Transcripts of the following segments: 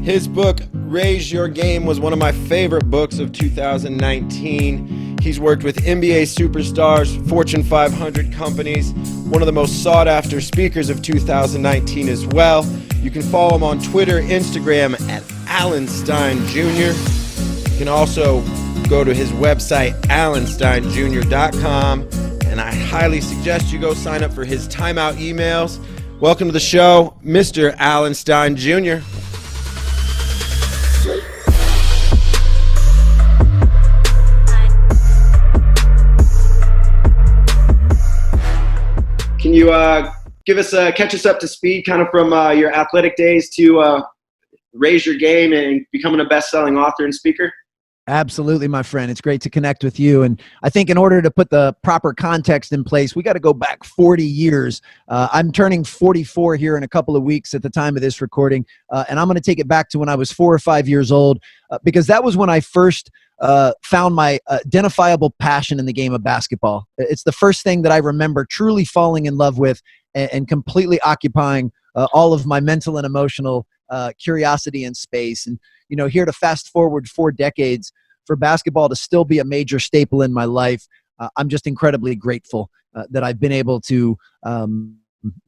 His book, Raise Your Game, was one of my favorite books of 2019. He's worked with NBA superstars, Fortune 500 companies, one of the most sought-after speakers of 2019 as well. You can follow him on Twitter, Instagram at Alan Stein Jr. You can also go to his website, alansteinjr.com, and I highly suggest you go sign up for his timeout emails. Welcome to the show, Mr. Alan Stein Jr. Can you catch us up to speed kind of from your athletic days to raise your game and becoming a best-selling author and speaker? Absolutely, my friend. It's great to connect with you. And I think in order to put the proper context in place, we got to go back 40 years. I'm turning 44 here in a couple of weeks at the time of this recording. And I'm going to take it back to when I was 4 or 5 years old, because that was when I first found my identifiable passion in the game of basketball. It's the first thing that I remember truly falling in love with and completely occupying all of my mental and emotional curiosity and space. And, you know, here to fast forward 4 decades for basketball to still be a major staple in my life, I'm just incredibly grateful that I've been able to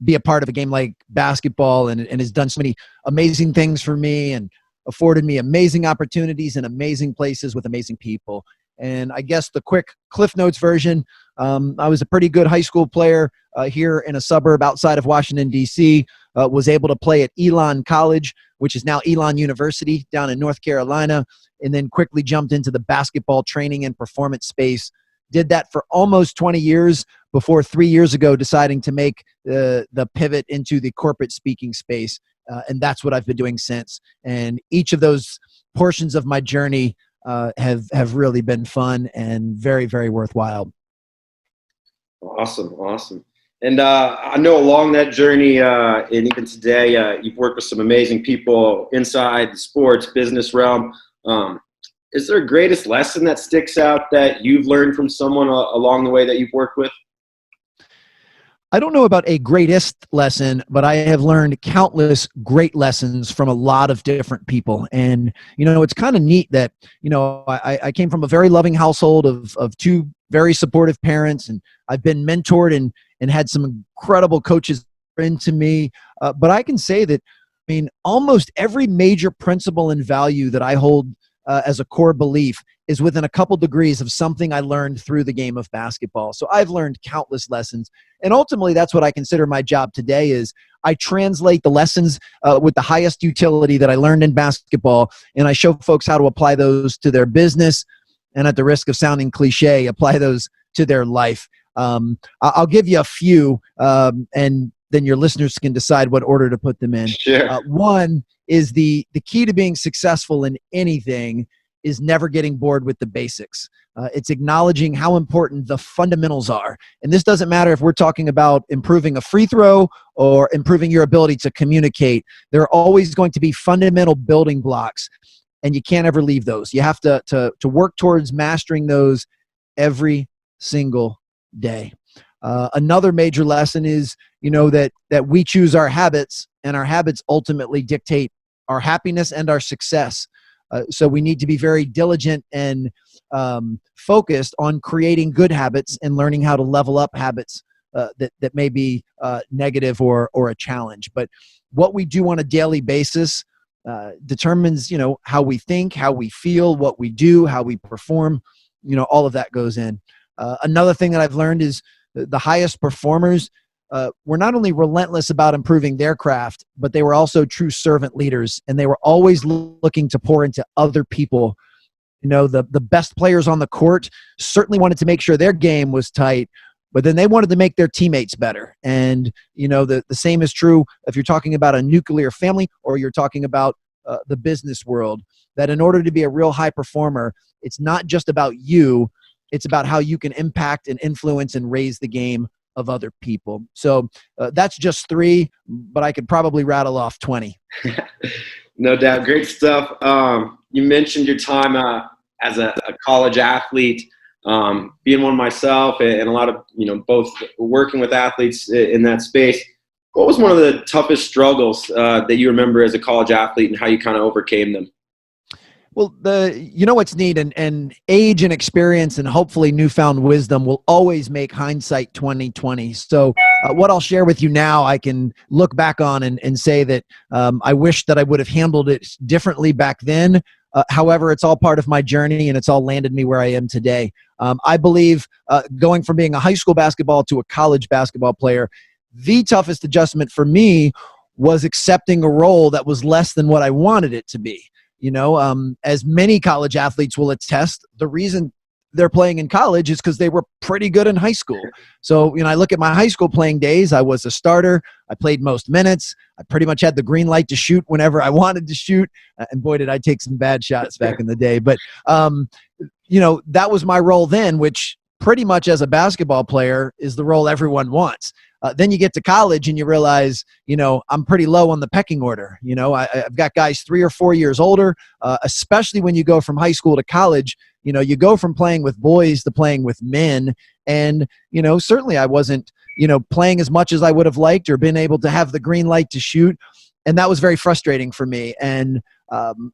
be a part of a game like basketball and has done so many amazing things for me and afforded me amazing opportunities in amazing places with amazing people. And I guess the quick Cliff Notes version, I was a pretty good high school player here in a suburb outside of Washington, D.C., was able to play at Elon College, which is now Elon University down in North Carolina, and then quickly jumped into the basketball training and performance space. Did that for almost 20 years before 3 years ago deciding to make the pivot into the corporate speaking space. And that's what I've been doing since. And each of those portions of my journey have really been fun and very, very worthwhile. Awesome. And I know along that journey, and even today, you've worked with some amazing people inside the sports business realm. Is there a greatest lesson that sticks out that you've learned from someone along the way that you've worked with? I don't know about a greatest lesson, but I have learned countless great lessons from a lot of different people. And, you know, it's kind of neat that, you know, I came from a very loving household of 2 very supportive parents, and I've been mentored and had some incredible coaches into me. But I can say that, I mean, almost every major principle and value that I hold as a core belief is within a couple degrees of something I learned through the game of basketball. So I've learned countless lessons. And ultimately, that's what I consider my job today is I translate the lessons with the highest utility that I learned in basketball, and I show folks how to apply those to their business, and at the risk of sounding cliche, apply those to their life. I'll give you a few, and then your listeners can decide what order to put them in. Sure. One is the key to being successful in anything is never getting bored with the basics. It's acknowledging how important the fundamentals are. And this doesn't matter if we're talking about improving a free throw or improving your ability to communicate. There are always going to be fundamental building blocks, and you can't ever leave those. You have to work towards mastering those every single day. Another major lesson is, you know, that we choose our habits, and our habits ultimately dictate our happiness and our success. So we need to be very diligent and focused on creating good habits and learning how to level up habits that may be negative or a challenge. But what we do on a daily basis determines, you know, how we think, how we feel, what we do, how we perform. You know, all of that goes in. Another thing that I've learned is the highest performers were not only relentless about improving their craft, but they were also true servant leaders, and they were always looking to pour into other people. You know, the best players on the court certainly wanted to make sure their game was tight, but then they wanted to make their teammates better. And, you know, the same is true if you're talking about a nuclear family or you're talking about the business world, that in order to be a real high performer, it's not just about you, it's about how you can impact and influence and raise the game of other people. So that's just 3, but I could probably rattle off 20. No doubt. Great stuff. You mentioned your time as a college athlete, being one myself and a lot of, you know, both working with athletes in that space. What was one of the toughest struggles that you remember as a college athlete, and how you kind of overcame them? Well, you know what's neat, and age and experience and hopefully newfound wisdom will always make hindsight 2020. So what I'll share with you now, I can look back on and say that I wish that I would have handled it differently back then. However, it's all part of my journey, and it's all landed me where I am today. I believe going from being a high school basketball to a college basketball player, the toughest adjustment for me was accepting a role that was less than what I wanted it to be. You know, as many college athletes will attest, the reason they're playing in college is because they were pretty good in high school. So, you know, I look at my high school playing days. I was a starter. I played most minutes. I pretty much had the green light to shoot whenever I wanted to shoot. And boy, did I take some bad shots back in the day. But, you know, that was my role then, which pretty much as a basketball player is the role everyone wants. Then you get to college and you realize, you know, I'm pretty low on the pecking order. You know, I've got guys 3 or 4 years older, especially when you go from high school to college. You know, you go from playing with boys to playing with men. And, you know, certainly I wasn't, you know, playing as much as I would have liked or been able to have the green light to shoot. And that was very frustrating for me. And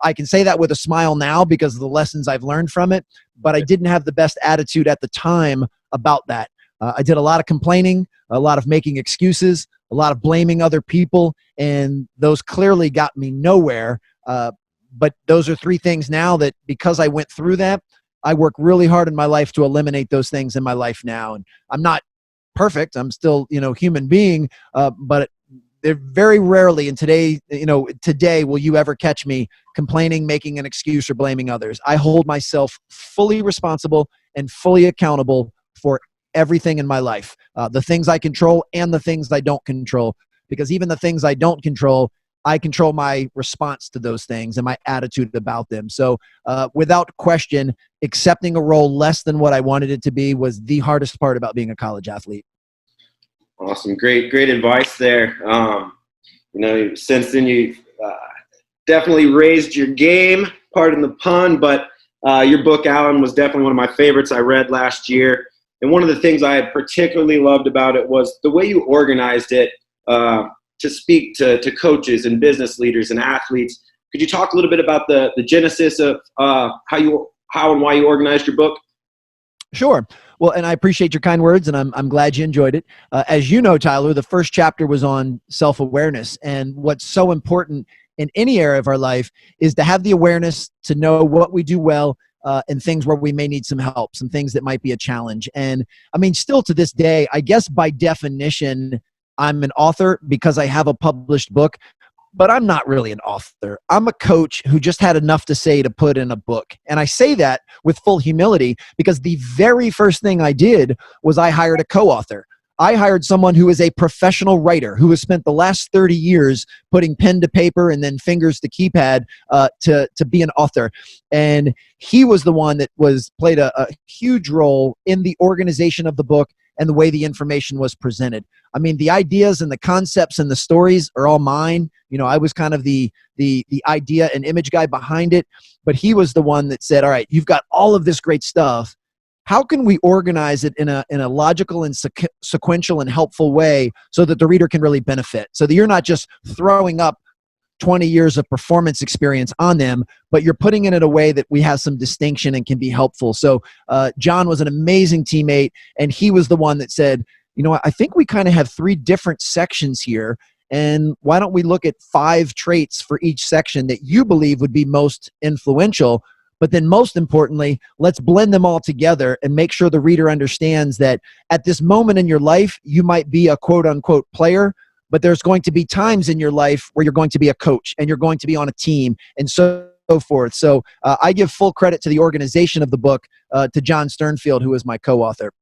I can say that with a smile now because of the lessons I've learned from it. But I didn't have the best attitude at the time about that. I did a lot of complaining, a lot of making excuses, a lot of blaming other people, and those clearly got me nowhere. But those are 3 things now that, because I went through that, I work really hard in my life to eliminate those things in my life now. And I'm not perfect. I'm still, you know, human being, but they're very rarely in today, you know, today will you ever catch me complaining, making an excuse, or blaming others. I hold myself fully responsible and fully accountable for everything in my life, the things I control and the things I don't control, because even the things I don't control, I control my response to those things and my attitude about them. So without question, accepting a role less than what I wanted it to be was the hardest part about being a college athlete. Awesome. Great advice there. You know, since then you definitely raised your game, pardon the pun, but your book, Alan, was definitely one of my favorites I read last year. And one of the things I particularly loved about it was the way you organized it to speak to coaches and business leaders and athletes. Could you talk a little bit about the genesis of how and why you organized your book? Sure. Well, and I appreciate your kind words, and I'm glad you enjoyed it. As you know, Tyler, the first chapter was on self-awareness, and what's so important in any area of our life is to have the awareness to know what we do well, and things where we may need some help, some things that might be a challenge. And I mean, still to this day, I guess by definition, I'm an author because I have a published book, but I'm not really an author. I'm a coach who just had enough to say to put in a book. And I say that with full humility because the very first thing I did was I hired a co-author. I hired someone who is a professional writer who has spent the last 30 years putting pen to paper and then fingers to keypad to be an author. And he was the one that played a huge role in the organization of the book and the way the information was presented. I mean, the ideas and the concepts and the stories are all mine. You know, I was kind of the idea and image guy behind it, but he was the one that said, all right, you've got all of this great stuff. How can we organize it in a logical and sequential and helpful way so that the reader can really benefit? So that you're not just throwing up 20 years of performance experience on them, but you're putting it in a way that we have some distinction and can be helpful. So John was an amazing teammate, and he was the one that said, you know, I think we kind of have 3 different sections here, and why don't we look at 5 traits for each section that you believe would be most influential? But then most importantly, let's blend them all together and make sure the reader understands that at this moment in your life, you might be a quote unquote player, but there's going to be times in your life where you're going to be a coach and you're going to be on a team and so forth. So I give full credit to the organization of the book to John Sternfield, who is my co-author.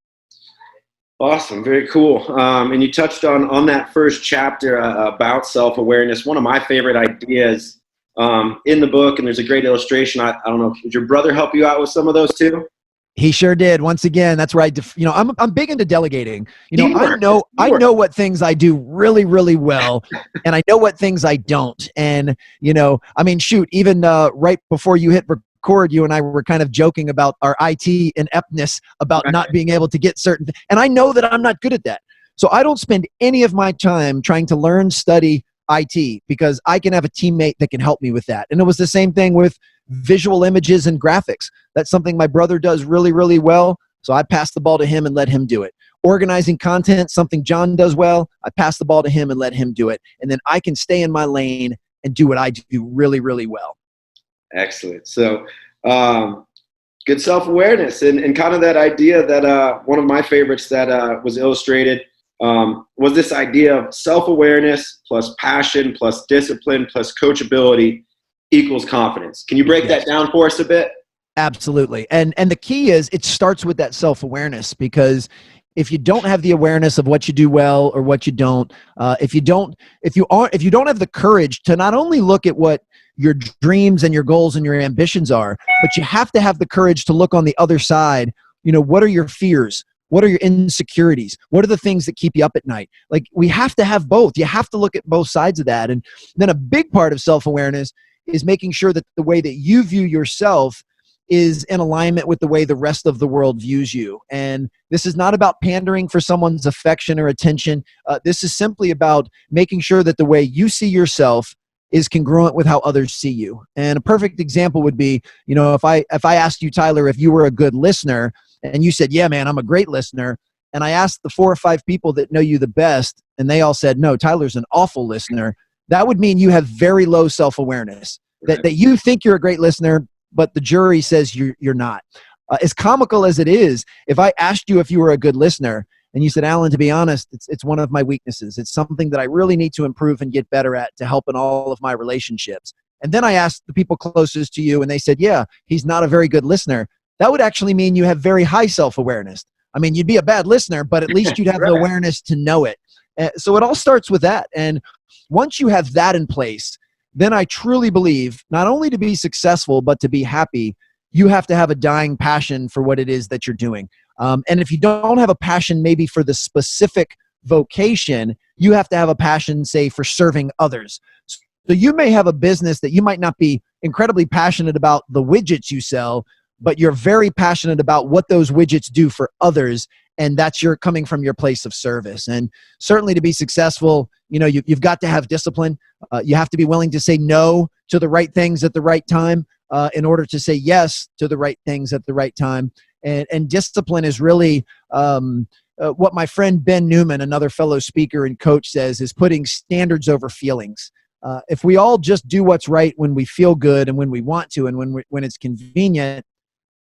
Awesome. Very cool. And you touched on that first chapter about self-awareness. One of my favorite ideas in the book, and there's a great illustration. I don't know, did your brother help you out with some of those too? He sure did. Once again, that's right. You know, I'm big into delegating. You know, I know what things I do really, really well, and I know what things I don't. And you know, I mean, shoot, even right before you hit record, you and I were kind of joking about our IT ineptness about not being able to get certain. And I know that I'm not good at that. So I don't spend any of my time trying to learn, study IT, because I can have a teammate that can help me with that. And it was the same thing with visual images and graphics. That's something my brother does really, really well. So I pass the ball to him and let him do it. Organizing content, something John does well, I pass the ball to him and let him do it. And then I can stay in my lane and do what I do really, really well. Excellent. So good self-awareness and kind of that idea that one of my favorites that was illustrated was this idea of self-awareness plus passion plus discipline plus coachability equals confidence. Can you break that down for us a bit? Absolutely. And the key is it starts with that self-awareness, because if you don't have the awareness of what you do well or what you don't, if you don't have the courage to not only look at what your dreams and your goals and your ambitions are, but you have to have the courage to look on the other side. What are your fears? What are your insecurities? What are the things that keep you up at night? Like, we have to have both. You have to look at both sides of that. And then a big part of self-awareness is making sure that the way that you view yourself is in alignment with the way the rest of the world views you. And this is not about pandering for someone's affection or attention. This is simply about making sure that the way you see yourself is congruent with how others see you. And a perfect example would be, if I asked you, Tyler, if you were a good listener, and you said, yeah, man, I'm a great listener. And I asked the 4 or 5 people that know you the best, and they all said, no, Tyler's an awful listener. That would mean you have very low self-awareness, that you think you're a great listener, but the jury says you're not. As comical as it is, if I asked you if you were a good listener and you said, Alan, to be honest, it's one of my weaknesses. It's something that I really need to improve and get better at to help in all of my relationships. And then I asked the people closest to you and they said, yeah, he's not a very good listener. That would actually mean you have very high self-awareness. I mean, you'd be a bad listener, but at least you'd have the awareness to know it. So it all starts with that. And once you have that in place, then I truly believe not only to be successful, but to be happy, you have to have a dying passion for what it is that you're doing. And if you don't have a passion maybe for the specific vocation, you have to have a passion, say, for serving others. So you may have a business that you might not be incredibly passionate about the widgets you sell, but you're very passionate about what those widgets do for others. And that's coming from your place of service. And certainly to be successful, you've got to have discipline. You have to be willing to say no to the right things at the right time in order to say yes to the right things at the right time. And discipline is really what my friend Ben Newman, another fellow speaker and coach, says is putting standards over feelings. If we all just do what's right when we feel good and when we want to and when it's convenient,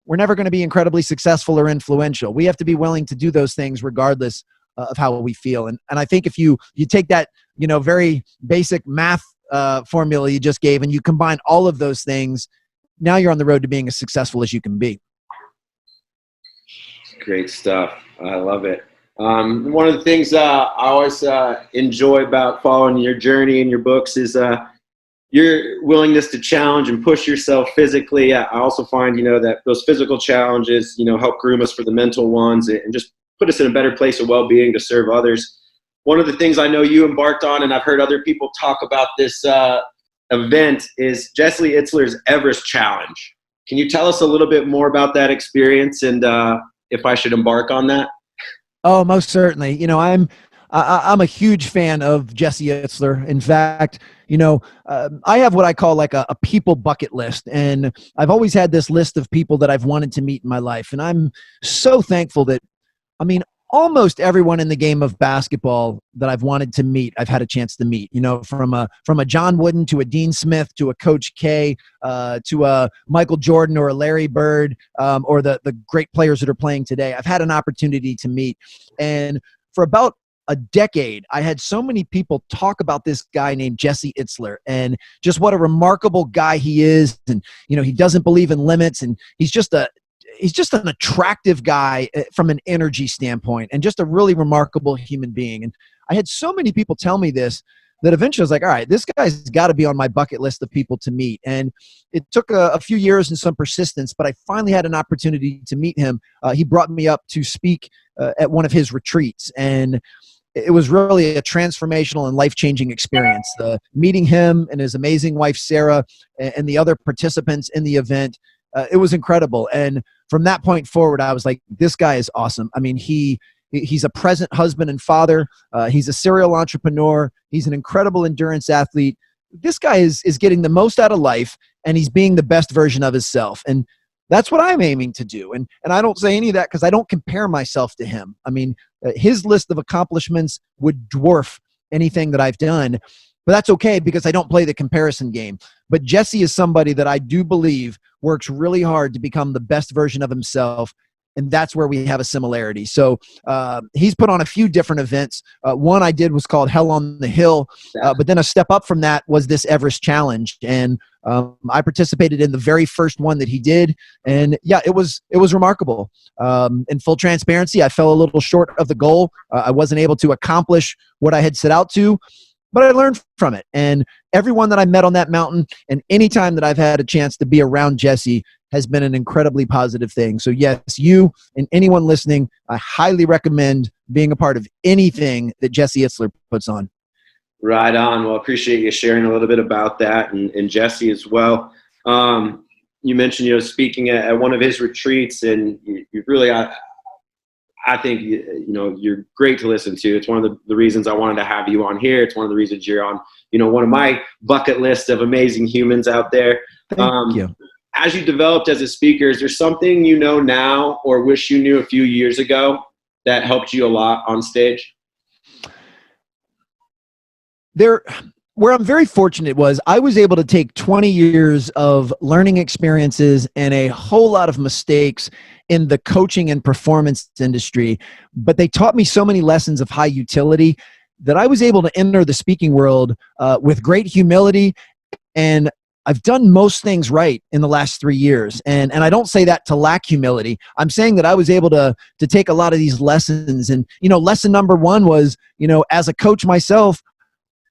we're never going to be incredibly successful or influential. We have to be willing to do those things regardless of how we feel. And I think if you take that, very basic math formula you just gave and you combine all of those things, now you're on the road to being as successful as you can be. Great stuff. I love it. One of the things I always enjoy about following your journey and your books is your willingness to challenge and push yourself physically. I also find, that those physical challenges, help groom us for the mental ones and just put us in a better place of well-being to serve others. One of the things I know you embarked on, and I've heard other people talk about this event, is Jesse Itzler's Everest Challenge. Can you tell us a little bit more about that experience and if I should embark on that? Oh, most certainly. I'm a huge fan of Jesse Itzler. In fact, I have what I call like a people bucket list. And I've always had this list of people that I've wanted to meet in my life. And I'm so thankful that, almost everyone in the game of basketball that I've wanted to meet, I've had a chance to meet, from a John Wooden to a Dean Smith to a Coach K to a Michael Jordan or a Larry Bird or the great players that are playing today. I've had an opportunity to meet. And for about a decade, I had so many people talk about this guy named Jesse Itzler and just what a remarkable guy he is. And, he doesn't believe in limits, and he's just an attractive guy from an energy standpoint and just a really remarkable human being. And I had so many people tell me this that eventually I was like, all right, this guy's got to be on my bucket list of people to meet. And it took a few years and some persistence, but I finally had an opportunity to meet him. He brought me up to speak at one of his retreats, and it was really a transformational and life-changing experience. Meeting him and his amazing wife, Sarah, and the other participants in the event, it was incredible. And from that point forward, I was like, this guy is awesome. I mean, he He's a present husband and father. He's a serial entrepreneur. He's an incredible endurance athlete. This guy is getting the most out of life, and he's being the best version of himself. And that's what I'm aiming to do. And I don't say any of that because I don't compare myself to him. I mean, his list of accomplishments would dwarf anything that I've done, but that's okay because I don't play the comparison game. But Jesse is somebody that I do believe works really hard to become the best version of himself. And that's where we have a similarity. So he's put on a few different events. One I did was called Hell on the Hill. But then a step up from that was this Everest challenge. And I participated in the very first one that he did. And yeah, it was remarkable. In full transparency, I fell a little short of the goal. I wasn't able to accomplish what I had set out to, but I learned from it. And everyone that I met on that mountain and any time that I've had a chance to be around Jesse has been an incredibly positive thing. So yes, you and anyone listening, I highly recommend being a part of anything that Jesse Itzler puts on. Right on. Well, appreciate you sharing a little bit about that and Jesse as well. You mentioned, speaking at one of his retreats, and you really, I think, you're great to listen to. It's one of the reasons I wanted to have you on here. It's one of the reasons you're on, one of my bucket list of amazing humans out there. Thank you. As you developed as a speaker, is there something you know now or wish you knew a few years ago that helped you a lot on stage? Where I'm very fortunate was I was able to take 20 years of learning experiences and a whole lot of mistakes in the coaching and performance industry, but they taught me so many lessons of high utility that I was able to enter the speaking world with great humility. And I've done most things right in the last 3 years. And I don't say that to lack humility. I'm saying that I was able to take a lot of these lessons. And, lesson number one was, as a coach myself,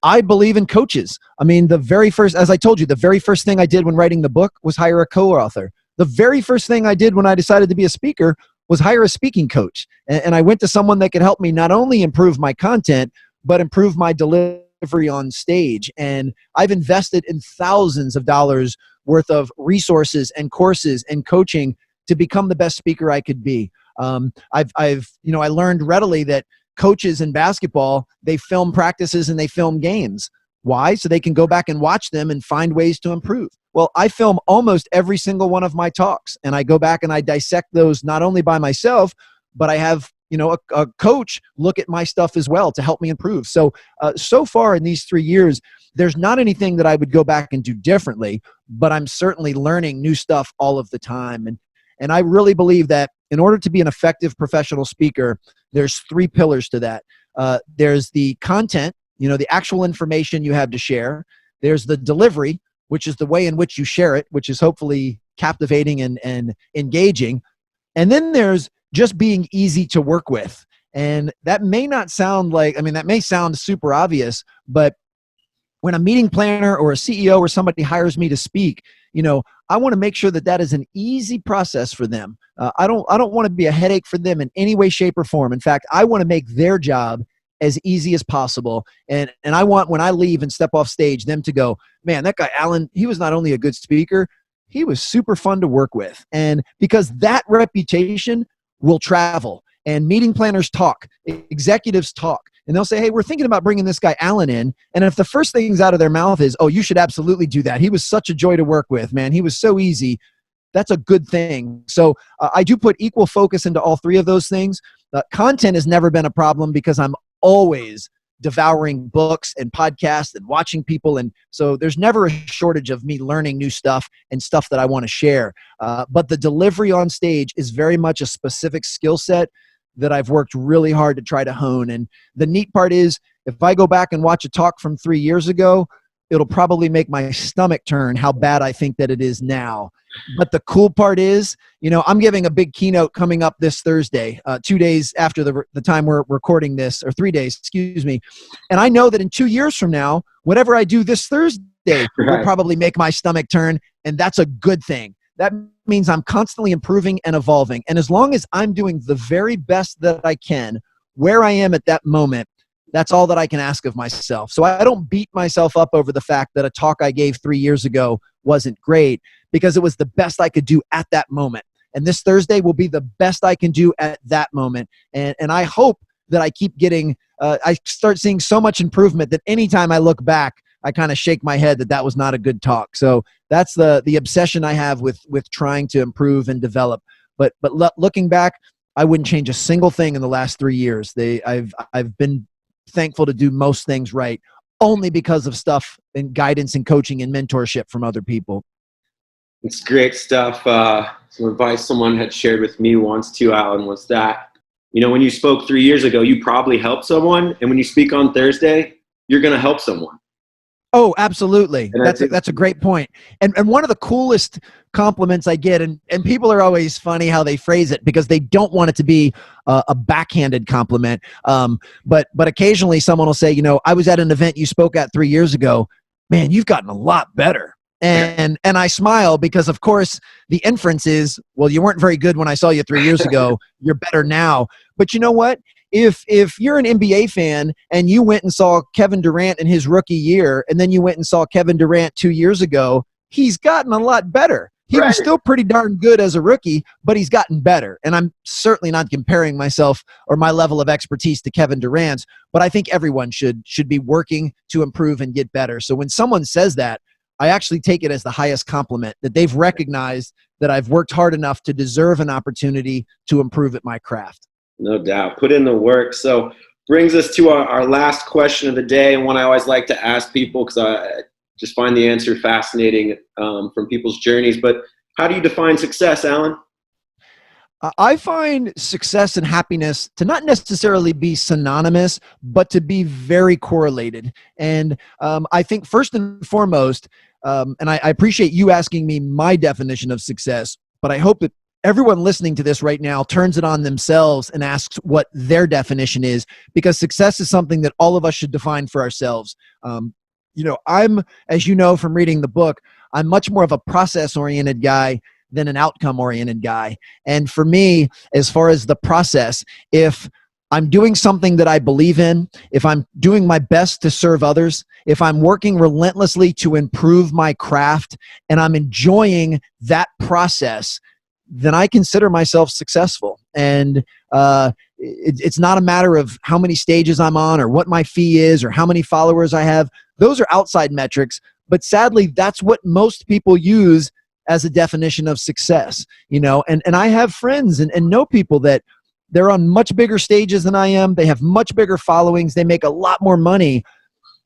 I believe in coaches. I mean, as I told you, the very first thing I did when writing the book was hire a co-author. The very first thing I did when I decided to be a speaker was hire a speaking coach. And I went to someone that could help me not only improve my content, but improve my delivery on stage. And I've invested in thousands of dollars worth of resources and courses and coaching to become the best speaker I could be. I learned readily that coaches in basketball, they film practices and they film games. Why? So they can go back and watch them and find ways to improve. Well, I film almost every single one of my talks, and I go back and I dissect those not only by myself, but I have a coach look at my stuff as well to help me improve. So far in these 3 years, there's not anything that I would go back and do differently, but I'm certainly learning new stuff all of the time. And I really believe that in order to be an effective professional speaker, there's 3 pillars to that. There's the content, the actual information you have to share. There's the delivery, which is the way in which you share it, which is hopefully captivating and engaging. And then there's just being easy to work with. And that may not sound that may sound super obvious, but when a meeting planner or a CEO or somebody hires me to speak, I want to make sure that is an easy process for them. I don't want to be a headache for them in any way, shape, or form. In fact, I want to make their job as easy as possible. And I want, when I leave and step off stage, them to go, man, that guy, Alan, he was not only a good speaker, he was super fun to work with. And because that reputation will travel, and meeting planners talk, executives talk, and they'll say, hey, we're thinking about bringing this guy Alan in. And if the first things out of their mouth is, oh, you should absolutely do that. He was such a joy to work with, man. He was so easy. That's a good thing. So I do put equal focus into all 3 of those things. Content has never been a problem because I'm always devouring books and podcasts and watching people. And so there's never a shortage of me learning new stuff and stuff that I want to share. But the delivery on stage is very much a specific skill set that I've worked really hard to try to hone. And the neat part is, if I go back and watch a talk from 3 years ago, it'll probably make my stomach turn how bad I think that it is now. But the cool part is, I'm giving a big keynote coming up this Thursday, 2 days after the time we're recording this, or 3 days, excuse me. And I know that in 2 years from now, whatever I do this Thursday will probably make my stomach turn, and that's a good thing. That means I'm constantly improving and evolving. And as long as I'm doing the very best that I can, where I am at that moment, that's all that I can ask of myself. So I don't beat myself up over the fact that a talk I gave 3 years ago wasn't great, because it was the best I could do at that moment. And this Thursday will be the best I can do at that moment. And I hope that I keep getting, I start seeing so much improvement that anytime I look back, I kind of shake my head that was not a good talk. So that's the obsession I have with trying to improve and develop. But looking back, I wouldn't change a single thing in the last 3 years. I've been thankful to do most things right, only because of stuff and guidance and coaching and mentorship from other people. It's great stuff. Some advice someone had shared with me once too, Alan, was that, when you spoke 3 years ago, you probably helped someone. And when you speak on Thursday, you're going to help someone. Oh, absolutely. That's a great point. And one of the coolest compliments I get, and people are always funny how they phrase it because they don't want it to be a backhanded compliment. But occasionally someone will say, I was at an event you spoke at 3 years ago. Man, you've gotten a lot better. And I smile because, of course, the inference is, well, you weren't very good when I saw you 3 years ago. You're better now. But you know what? If you're an NBA fan and you went and saw Kevin Durant in his rookie year, and then you went and saw Kevin Durant 2 years ago, he's gotten a lot better. He was still pretty darn good as a rookie, but he's gotten better. And I'm certainly not comparing myself or my level of expertise to Kevin Durant's, but I think everyone should be working to improve and get better. So when someone says that, I actually take it as the highest compliment, that they've recognized that I've worked hard enough to deserve an opportunity to improve at my craft. No doubt. Put in the work. So brings us to our last question of the day, and one I always like to ask people because I just find the answer fascinating from people's journeys. But how do you define success, Alan? I find success and happiness to not necessarily be synonymous, but to be very correlated. And I think first and foremost, and I appreciate you asking me my definition of success, but I hope that everyone listening to this right now turns it on themselves and asks what their definition is, because success is something that all of us should define for ourselves. I'm, as you know from reading the book, I'm much more of a process-oriented guy than an outcome-oriented guy. And for me, as far as the process, if I'm doing something that I believe in, if I'm doing my best to serve others, if I'm working relentlessly to improve my craft, and I'm enjoying that process, then I consider myself successful. And it's not a matter of how many stages I'm on or what my fee is or how many followers I have. Those are outside metrics, but sadly, that's what most people use as a definition of success. And I have friends and know people that they're on much bigger stages than I am. They have much bigger followings. They make a lot more money.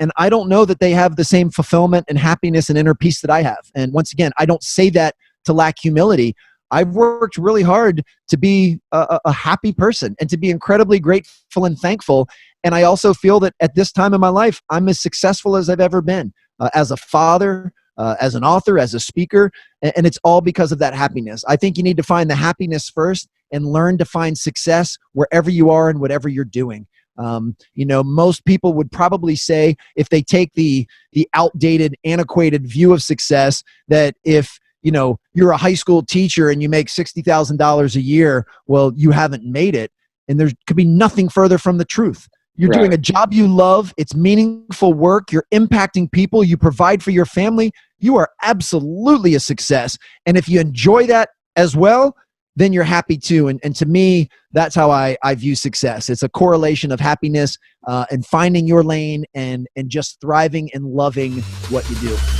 And I don't know that they have the same fulfillment and happiness and inner peace that I have. And once again, I don't say that to lack humility. I've worked really hard to be a happy person and to be incredibly grateful and thankful. And I also feel that at this time in my life, I'm as successful as I've ever been as a father, as an author, as a speaker. And it's all because of that happiness. I think you need to find the happiness first and learn to find success wherever you are and whatever you're doing. Most people would probably say, if they take the outdated, antiquated view of success, that if you're a high school teacher and you make $60,000 a year, well, you haven't made it. And there could be nothing further from the truth. You're doing a job you love. It's meaningful work. You're impacting people. You provide for your family. You are absolutely a success. And if you enjoy that as well, then you're happy too. And to me, that's how I view success. It's a correlation of happiness and finding your lane and just thriving and loving what you do.